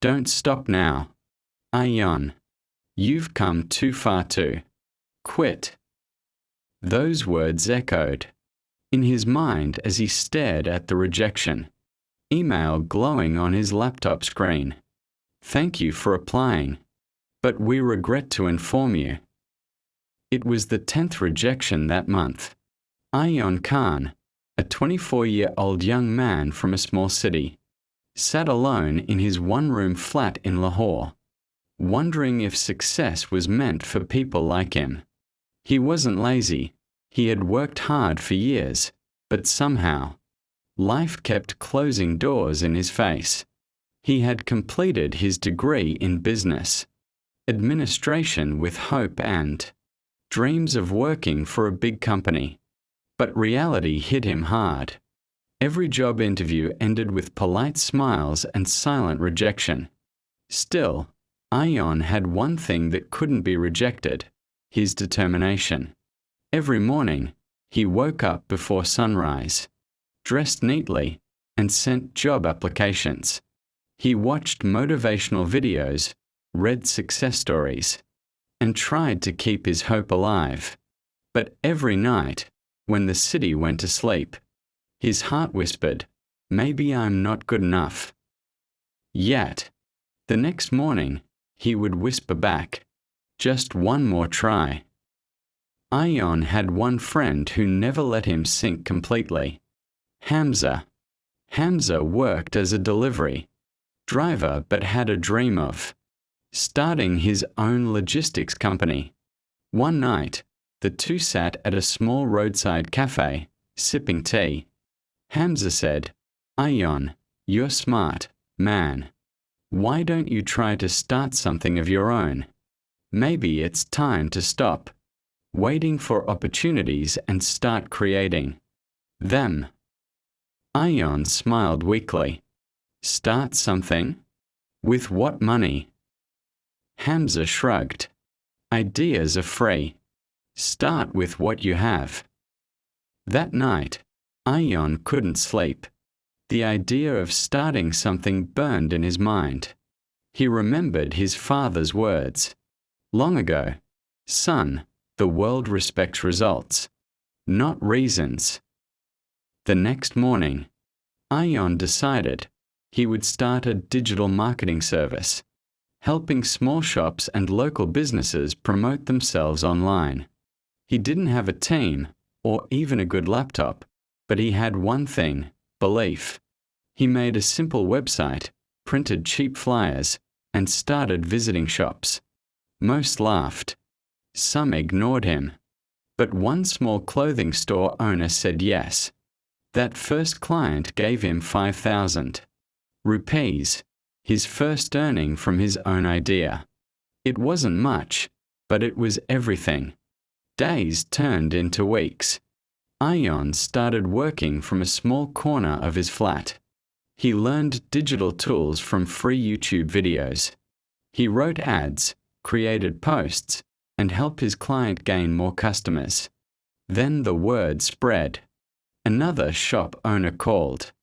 Don't stop now. Ayon. You've come too far to quit. Those words echoed in his mind as he stared at the rejection email glowing on his laptop screen. Thank you for applying, but we regret to inform you. It was the 10th rejection that month. Ayon Khan, a 24-year-old young man from a small city, sat alone in his one-room flat in Lahore, wondering if success was meant for people like him. He wasn't lazy. He had worked hard for years, but somehow, life kept closing doors in his face. He had completed his degree in business administration with hope and dreams of working for a big company. But reality hit him hard. Every job interview ended with polite smiles and silent rejection. Still, Ayon had one thing that couldn't be rejected: his determination. Every morning, he woke up before sunrise, dressed neatly, and sent job applications. He watched motivational videos, read success stories, and tried to keep his hope alive. But every night, when the city went to sleep, his heart whispered, "Maybe I'm not good enough." Yet, the next morning, he would whisper back, "Just one more try." Ayon had one friend who never let him sink completely: Hamza. Hamza worked as a delivery driver but had a dream of starting his own logistics company. One night, the two sat at a small roadside cafe, sipping tea. Hamza said, "Ayon, you're smart, man. Why don't you try to start something of your own? Maybe it's time to stop waiting for opportunities and start creating them." Ayon smiled weakly. "Start something? With what money?" Hamza shrugged. "Ideas are free. Start with what you have." That night, Ayon couldn't sleep. The idea of starting something burned in his mind. He remembered his father's words long ago: "Son, the world respects results, not reasons." The next morning, Ayon decided he would start a digital marketing service, helping small shops and local businesses promote themselves online. He didn't have a team or even a good laptop, but he had one thing: belief. He made a simple website, printed cheap flyers, and started visiting shops. Most laughed. Some ignored him. But one small clothing store owner said yes. That first client gave him 5,000 rupees, his first earning from his own idea. It wasn't much, but it was everything. Days turned into weeks. Ayon started working from a small corner of his flat. He learned digital tools from free YouTube videos. He wrote ads, created posts, and helped his client gain more customers. Then the word spread. Another shop owner called.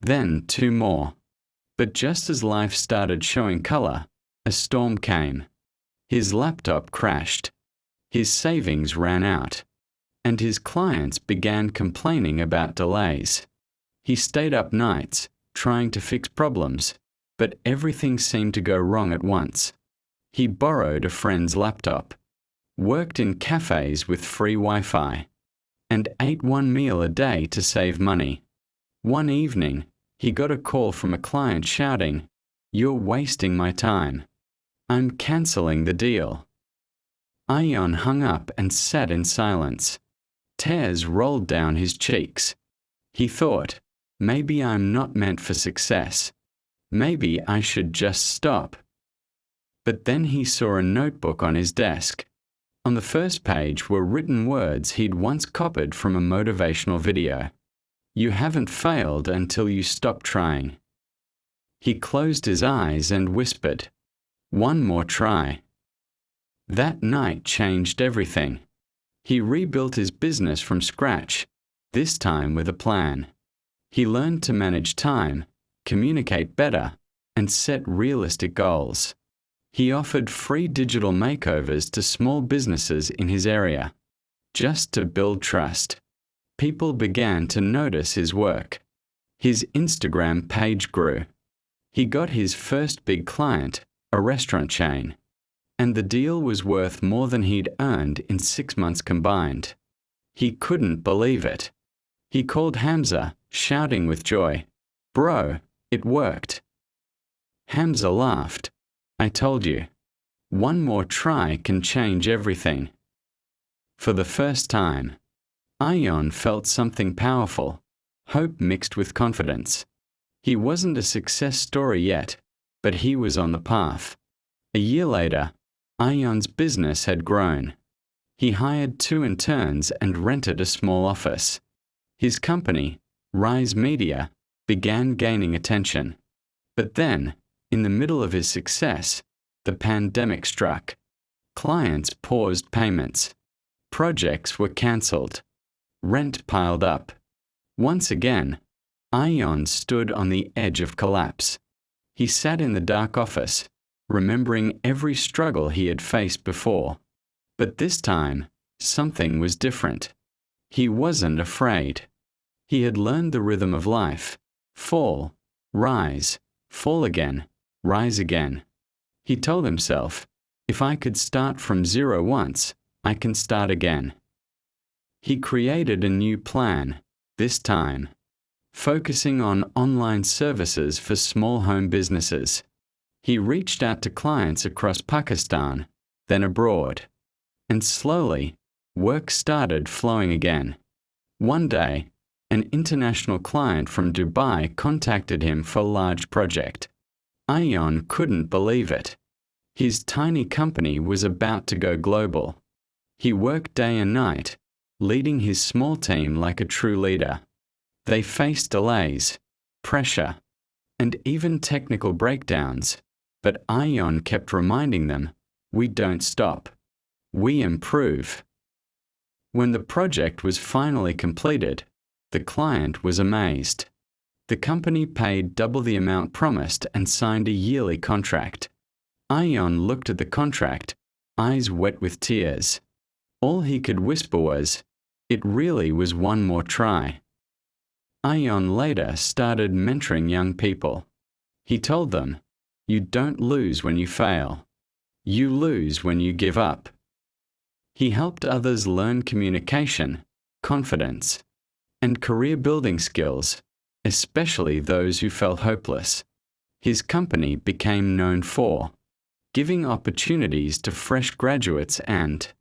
Then 2 more. But just as life started showing color, a storm came. His laptop crashed. His savings ran out. And his clients began complaining about delays. He stayed up nights, trying to fix problems, but everything seemed to go wrong at once. He borrowed a friend's laptop, worked in cafes with free Wi-Fi, and ate one meal a day to save money. One evening, he got a call from a client shouting, "You're wasting my time. I'm canceling the deal." Ayon hung up and sat in silence. Tears rolled down his cheeks. He thought, maybe I'm not meant for success. Maybe I should just stop. But then he saw a notebook on his desk. On the first page were written words he'd once copied from a motivational video. "You haven't failed until you stop trying." He closed his eyes and whispered, "One more try." That night changed everything. He rebuilt his business from scratch, this time with a plan. He learned to manage time, communicate better, and set realistic goals. He offered free digital makeovers to small businesses in his area, just to build trust. People began to notice his work. His Instagram page grew. He got his first big client, a restaurant chain, and the deal was worth more than he'd earned in 6 months combined. He couldn't believe it. He called Hamza, shouting with joy, "Bro, it worked." Hamza laughed. "I told you. One more try can change everything." For the first time, Ayan felt something powerful, hope mixed with confidence. He wasn't a success story yet, but he was on the path. A year later, Ayan's business had grown. He hired 2 interns and rented a small office. His company, Rise Media, began gaining attention. But then, in the middle of his success, the pandemic struck. Clients paused payments. Projects were cancelled. Rent piled up. Once again, Ayan stood on the edge of collapse. He sat in the dark office, remembering every struggle he had faced before. But this time, something was different. He wasn't afraid. He had learned the rhythm of life: fall, rise, fall again, rise again. He told himself, "If I could start from zero once, I can start again." He created a new plan, this time, focusing on online services for small home businesses. He reached out to clients across Pakistan, then abroad, and slowly, work started flowing again. One day, an international client from Dubai contacted him for a large project. Ayan couldn't believe it. His tiny company was about to go global. He worked day and night, leading his small team like a true leader. They faced delays, pressure, and even technical breakdowns, but Ayan kept reminding them, "We don't stop. We improve." When the project was finally completed, the client was amazed. The company paid double the amount promised and signed a yearly contract. Ayan looked at the contract, eyes wet with tears. All he could whisper was, "It really was one more try." Ayan later started mentoring young people. He told them, "You don't lose when you fail. You lose when you give up." He helped others learn communication, confidence, and career-building skills, especially those who felt hopeless. His company became known for giving opportunities to fresh graduates and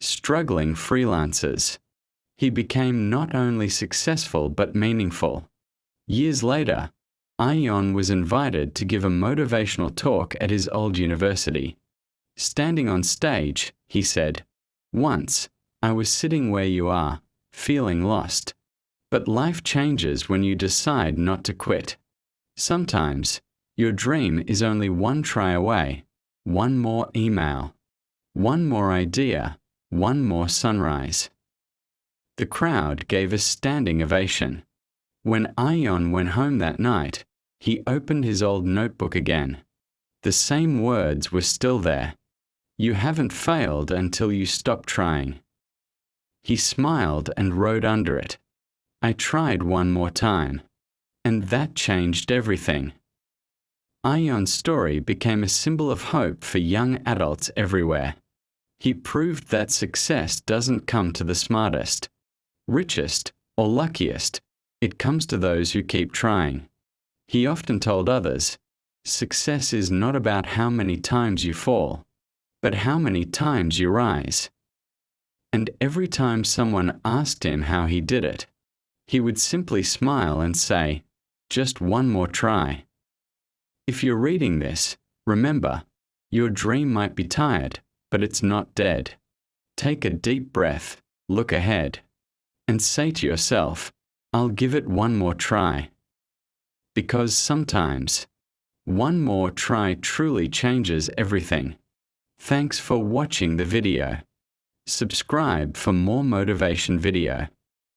struggling freelancers. He became not only successful but meaningful. Years later, Ayan was invited to give a motivational talk at his old university. Standing on stage, he said, "Once, I was sitting where you are, feeling lost. But life changes when you decide not to quit. Sometimes, your dream is only one try away, one more email, one more idea, one more sunrise." The crowd gave a standing ovation. When Ayan went home that night, he opened his old notebook again. The same words were still there. "You haven't failed until you stop trying." He smiled and wrote under it, "I tried one more time." And that changed everything. Ayan's story became a symbol of hope for young adults everywhere. He proved that success doesn't come to the smartest, richest, or luckiest. It comes to those who keep trying. He often told others, "Success is not about how many times you fall, but how many times you rise." And every time someone asked him how he did it, he would simply smile and say, "Just one more try." If you're reading this, remember, your dream might be tired, but it's not dead. Take a deep breath, look ahead, and say to yourself, "I'll give it one more try." Because sometimes, one more try truly changes everything. Thanks for watching the video. Subscribe for more motivation video.